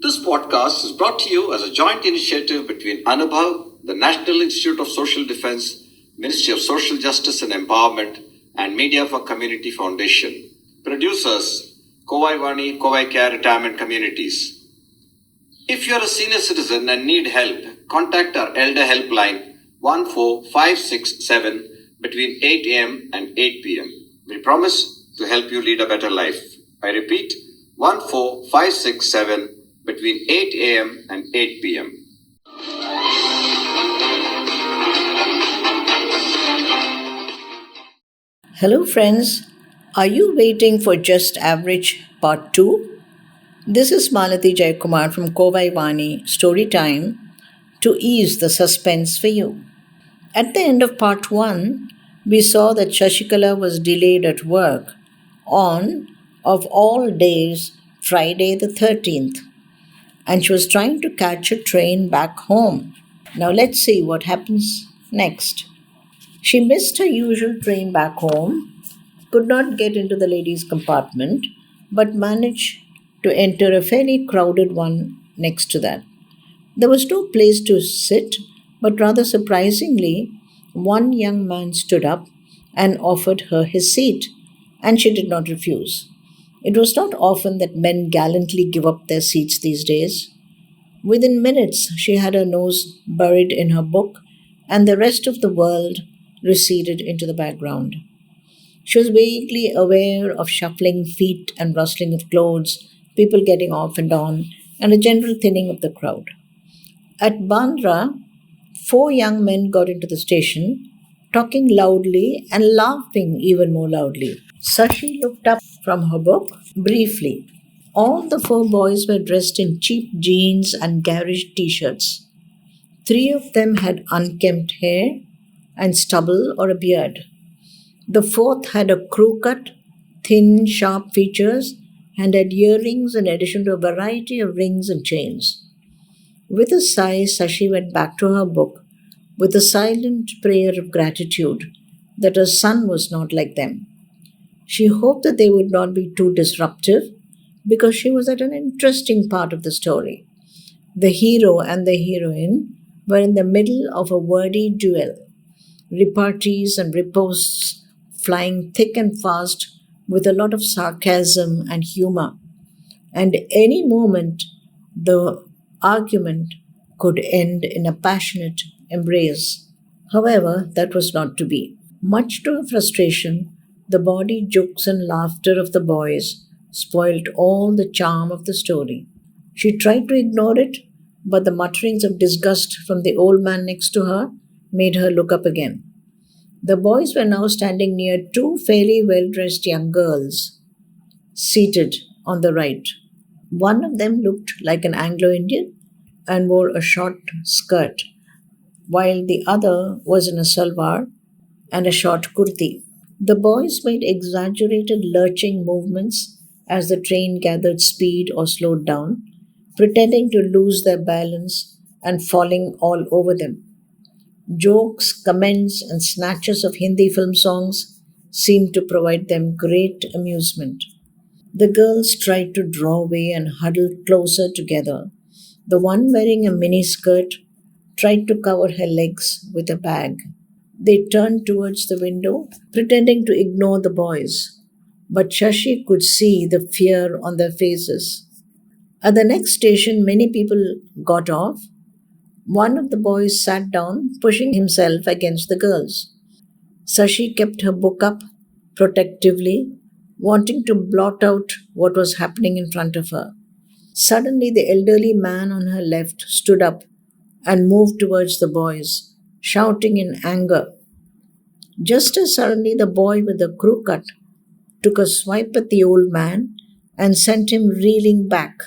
This podcast is brought to you as a joint initiative between Anubhav, the National Institute of Social Defense, Ministry of Social Justice and Empowerment, and Media for Community Foundation. Producers, CovaiCare Retirement Communities. If you are a senior citizen and need help, contact our Elder Helpline 14567 between 8 a.m. and 8 p.m. We promise to help you lead a better life. I repeat, 14567 between 8 a.m. and 8 p.m. Hello, friends. Are you waiting for Just Average Part 2? This is Malati Jayakumar from CovaiCare Story Time to ease the suspense for you. At the end of Part 1, we saw that Shashikala was delayed at work on, of all days, Friday the 13th, and she was trying to catch a train back home. Now let's see what happens next. She missed her usual train back home, could not get into the ladies' compartment, but managed to enter a fairly crowded one next to that. There was no place to sit, but rather surprisingly, one young man stood up and offered her his seat, and she did not refuse. It was not often that men gallantly give up their seats these days. Within minutes, she had her nose buried in her book, and the rest of the world receded into the background. She was vaguely aware of shuffling feet and rustling of clothes, people getting off and on, and a general thinning of the crowd. At Bandra, 4 young men got into the station, talking loudly and laughing even more loudly. Sashi looked up from her book briefly. All the 4 boys were dressed in cheap jeans and garish t-shirts. 3 of them had unkempt hair and stubble or a beard. The 4th had a crew cut, thin, sharp features, and had earrings in addition to a variety of rings and chains. With a sigh, Sashi went back to her book with a silent prayer of gratitude that her son was not like them. She hoped that they would not be too disruptive because she was at an interesting part of the story. The hero and the heroine were in the middle of a wordy duel, repartees and riposts flying thick and fast with a lot of sarcasm and humor. And any moment, the argument could end in a passionate embrace. However, that was not to be. Much to her frustration, the bawdy jokes and laughter of the boys spoiled all the charm of the story. She tried to ignore it, but the mutterings of disgust from the old man next to her made her look up again. The boys were now standing near 2 fairly well-dressed young girls, seated on the right. One of them looked like an Anglo-Indian and wore a short skirt, while the other was in a salwar and a short kurti. The boys made exaggerated lurching movements as the train gathered speed or slowed down, pretending to lose their balance and falling all over them. Jokes, comments, and snatches of Hindi film songs seemed to provide them great amusement. The girls tried to draw away and huddle closer together. The one wearing a mini skirt tried to cover her legs with a bag. They turned towards the window, pretending to ignore the boys, but Shashi could see the fear on their faces. At the next station, many people got off. One of the boys sat down, pushing himself against the girls. Sashi kept her book up protectively, wanting to blot out what was happening in front of her. Suddenly, the elderly man on her left stood up and moved towards the boys, shouting in anger. Just as suddenly, the boy with the crew cut took a swipe at the old man and sent him reeling back.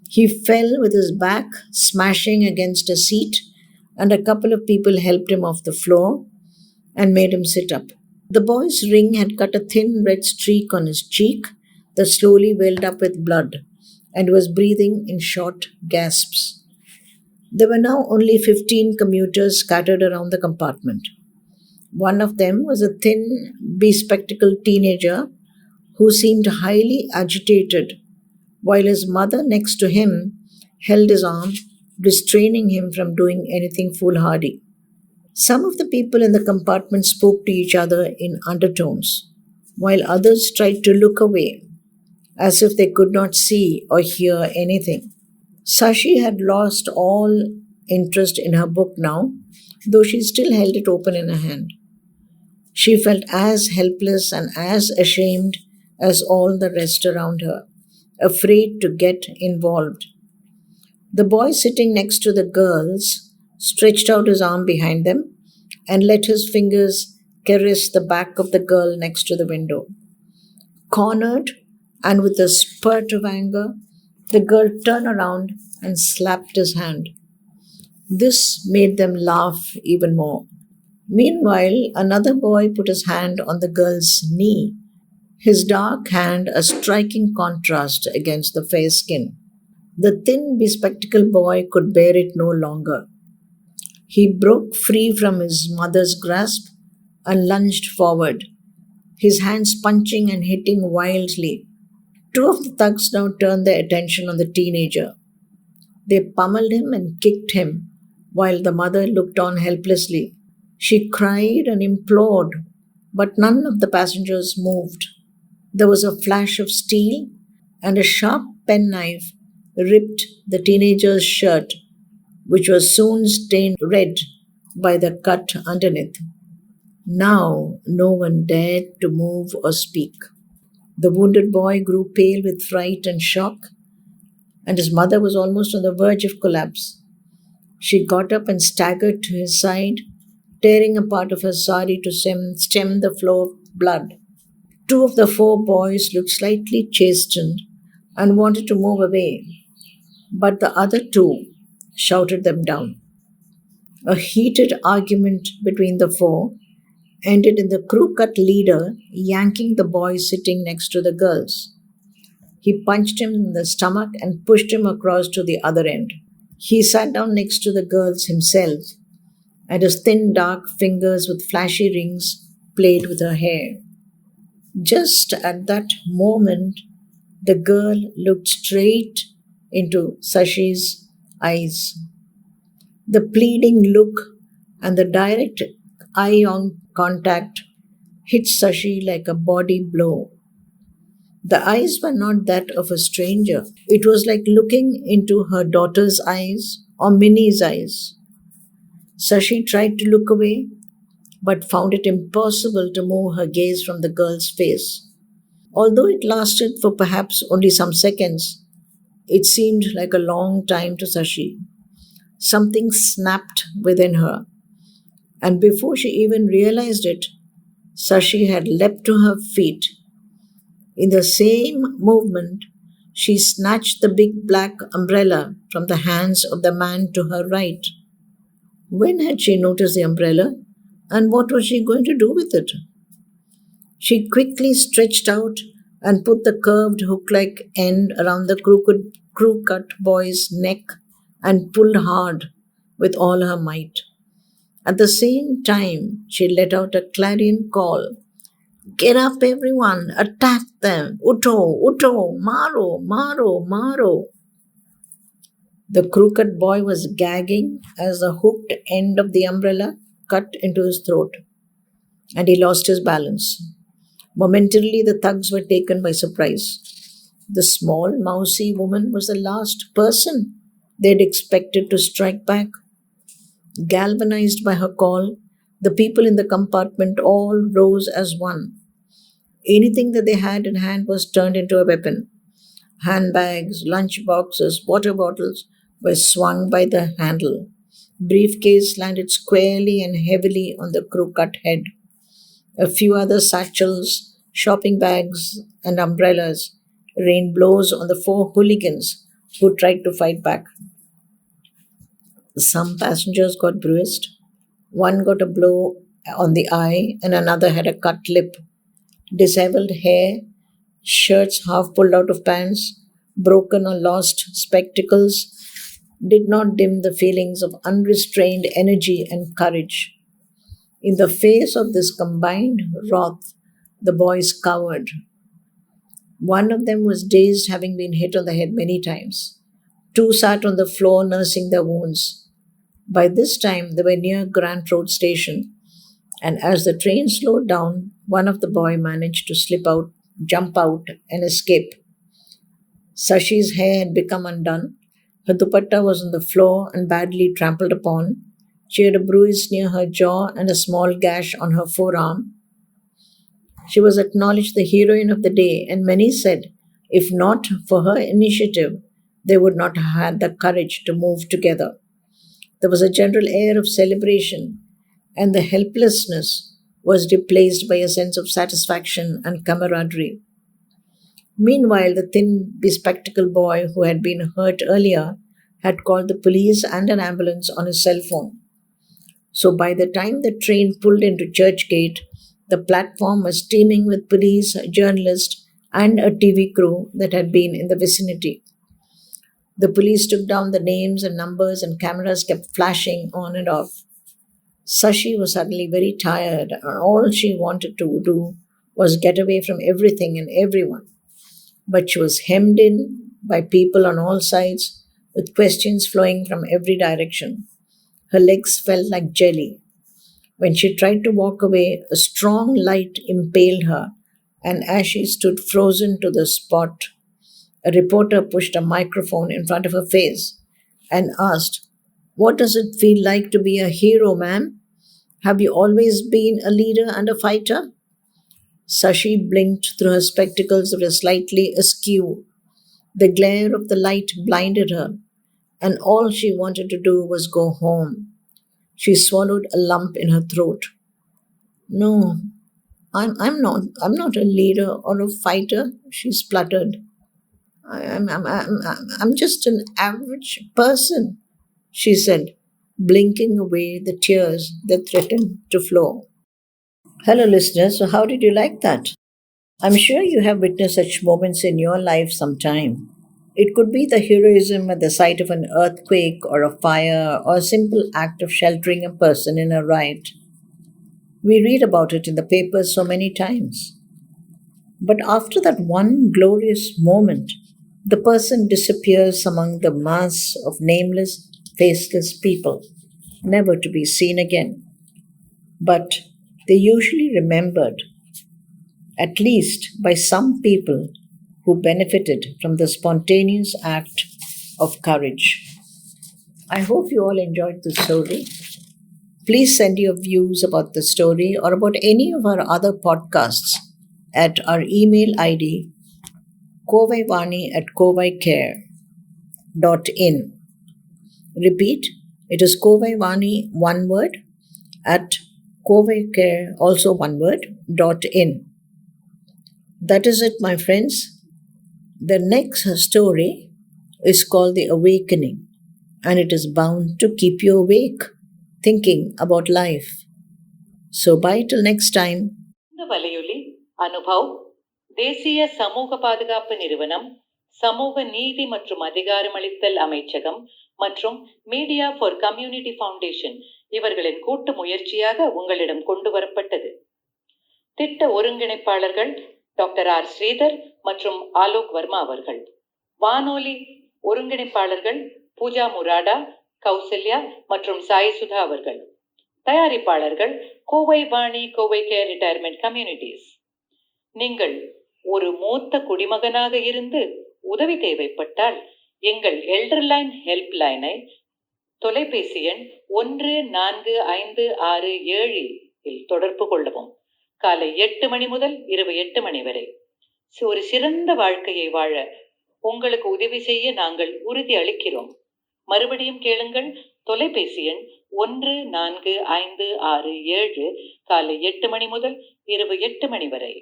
He fell with his back smashing against a seat, and a couple of people helped him off the floor and made him sit up. The boy's ring had cut a thin red streak on his cheek that slowly welled up with blood and was breathing in short gasps. There were now only 15 commuters scattered around the compartment. One of them was a thin, bespectacled teenager who seemed highly agitated, while his mother next to him held his arm, restraining him from doing anything foolhardy. Some of the people in the compartment spoke to each other in undertones, while others tried to look away, as if they could not see or hear anything. Sashi had lost all interest in her book now, though she still held it open in her hand. She felt as helpless and as ashamed as all the rest around her, afraid to get involved. The boy sitting next to the girls stretched out his arm behind them and let his fingers caress the back of the girl next to the window. Cornered and with a spurt of anger, the girl turned around and slapped his hand. This made them laugh even more. Meanwhile, another boy put his hand on the girl's knee, his dark hand a striking contrast against the fair skin. The thin, bespectacled boy could bear it no longer. He broke free from his mother's grasp and lunged forward, his hands punching and hitting wildly. Two of the thugs now turned their attention on the teenager. They pummeled him and kicked him, while the mother looked on helplessly. She cried and implored, but none of the passengers moved. There was a flash of steel, and a sharp penknife ripped the teenager's shirt, which was soon stained red by the cut underneath. Now no one dared to move or speak. The wounded boy grew pale with fright and shock, and his mother was almost on the verge of collapse. She got up and staggered to his side, tearing a part of her sari to stem the flow of blood. Two of the four boys looked slightly chastened and wanted to move away, but the other two shouted them down. A heated argument between the four ended in the crew cut leader yanking the boy sitting next to the girls. He punched him in the stomach and pushed him across to the other end. He sat down next to the girls himself, and his thin dark fingers with flashy rings played with her hair. Just at that moment, the girl looked straight into Sashi's eyes. The pleading look and the direct eye on contact hit Sashi like a body blow. The eyes were not that of a stranger. It was like looking into her daughter's eyes or Minnie's eyes. Sashi tried to look away, but found it impossible to move her gaze from the girl's face. Although it lasted for perhaps only some seconds, it seemed like a long time to Sashi. Something snapped within her, and before she even realized it, Sashi had leapt to her feet. In the same movement, she snatched the big black umbrella from the hands of the man to her right. When had she noticed the umbrella, and what was she going to do with it? She quickly stretched out and put the curved hook like end around the crew cut boy's neck and pulled hard with all her might. At the same time, she let out a clarion call. Get up, everyone! Attack them! Utto! Utto! Maro! Maro! Maro! The crooked boy was gagging as the hooked end of the umbrella cut into his throat, and he lost his balance. Momentarily, the thugs were taken by surprise. The small, mousy woman was the last person they'd expected to strike back. Galvanized by her call, the people in the compartment all rose as one. Anything that they had in hand was turned into a weapon. Handbags, lunch boxes, water bottles were swung by the handle. Briefcase landed squarely and heavily on the crew-cut head. A few other satchels, shopping bags, and umbrellas rained blows on the four hooligans who tried to fight back. Some passengers got bruised. One got a blow on the eye, and another had a cut lip. Disheveled hair, shirts half pulled out of pants, broken or lost spectacles did not dim the feelings of unrestrained energy and courage. In the face of this combined wrath, the boys cowered. One of them was dazed, having been hit on the head many times. Two sat on the floor nursing their wounds. By this time, they were near Grant Road Station, and as the train slowed down, one of the boys managed to jump out, and escape. Sashi's hair had become undone. Her dupatta was on the floor and badly trampled upon. She had a bruise near her jaw and a small gash on her forearm. She was acknowledged the heroine of the day, and many said, if not for her initiative, they would not have had the courage to move together. There was a general air of celebration, and the helplessness was replaced by a sense of satisfaction and camaraderie. Meanwhile, the thin, bespectacled boy who had been hurt earlier had called the police and an ambulance on his cell phone. So by the time the train pulled into Churchgate, the platform was teeming with police, journalists, and a TV crew that had been in the vicinity. The police took down the names and numbers, and cameras kept flashing on and off. Sashi was suddenly very tired, and all she wanted to do was get away from everything and everyone. But she was hemmed in by people on all sides, with questions flowing from every direction. Her legs felt like jelly. When she tried to walk away, a strong light impaled her, and as she stood frozen to the spot, a reporter pushed a microphone in front of her face and asked, "What does it feel like to be a hero, ma'am? Have you always been a leader and a fighter?" Sashi blinked through her spectacles that were slightly askew. The glare of the light blinded her, and all she wanted to do was go home. She swallowed a lump in her throat. "No, I'm not a leader or a fighter," she spluttered. I'm just an average person," she said, blinking away the tears that threatened to flow. Hello, listeners. So, how did you like that? I'm sure you have witnessed such moments in your life sometime. It could be the heroism at the sight of an earthquake or a fire or a simple act of sheltering a person in a riot. We read about it in the papers so many times. But after that one glorious moment, the person disappears among the mass of nameless, faceless people, never to be seen again. But they usually remembered, at least by some people who benefited from the spontaneous act of courage. I hope you all enjoyed this story. Please send your views about the story or about any of our other podcasts at our email ID kovaivani@covaicare.in. Repeat, it is kovaivani, one word, at CovaiCare, also one word, .in. That is it, my friends. The next story is called The Awakening, and it is bound to keep you awake, thinking about life. So, bye till next time. இந்த வலையொலி அனுபவ், தேசிய சமூக பாதுகாப்பு நிறுவனம், சமூக நீதி மற்றும் அதிகாரமளித்தல் அமைச்சகம் மற்றும் மீடியா ஃபார் கம்யூனிட்டி ஃபவுண்டேஷன் இவர்களின் கூட்டு முயற்சியாக உங்களிடம் கொண்டு வரப்பட்டது. திட்ட ஒருங்கிணைப்பாளர்கள் டாக்டர் ஆர் ஸ்ரீதர் மற்றும் ஆலோக் வர்மா அவர்கள். வானொலி ஒருங்கிணைப்பாளர்கள் பூஜா முராடா, கௌசல்யா மற்றும் சாய் சுதா அவர்கள். தயாரிப்பாளர்கள் கோவை வாணி, கோவைகேர் ரிட்டையர்மெண்ட் கம்யூனிட்டிஸ். நீங்கள் ஒரு மூத்த குடிமகனாக இருந்து உதவி தேவைப்பட்டால் எங்கள் எல்டர்லைன் ஹெல்ப் லைனை தொலைபேசி எண் 145667 இல் தொடர்பு கொள்ளவும். காலை 8 மணி முதல் இரவு 8 மணி வரை. ஒரு சிறந்த வாழ்க்கையை வாழ உங்களுக்கு உதவி செய்ய நாங்கள் உறுதி அளிக்கிறோம். மறுபடியும் கேளுங்கள். தொலைபேசி எண் 145667 காலை 8 மணி முதல் இரவு 8 மணி வரை.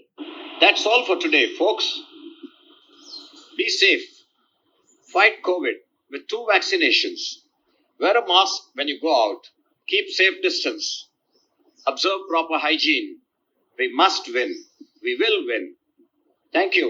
That's all for today, folks. Be safe. Fight COVID with 2 vaccinations. Wear a mask when you go out. Keep safe distance. Observe proper hygiene. We must win. We will win. Thank you.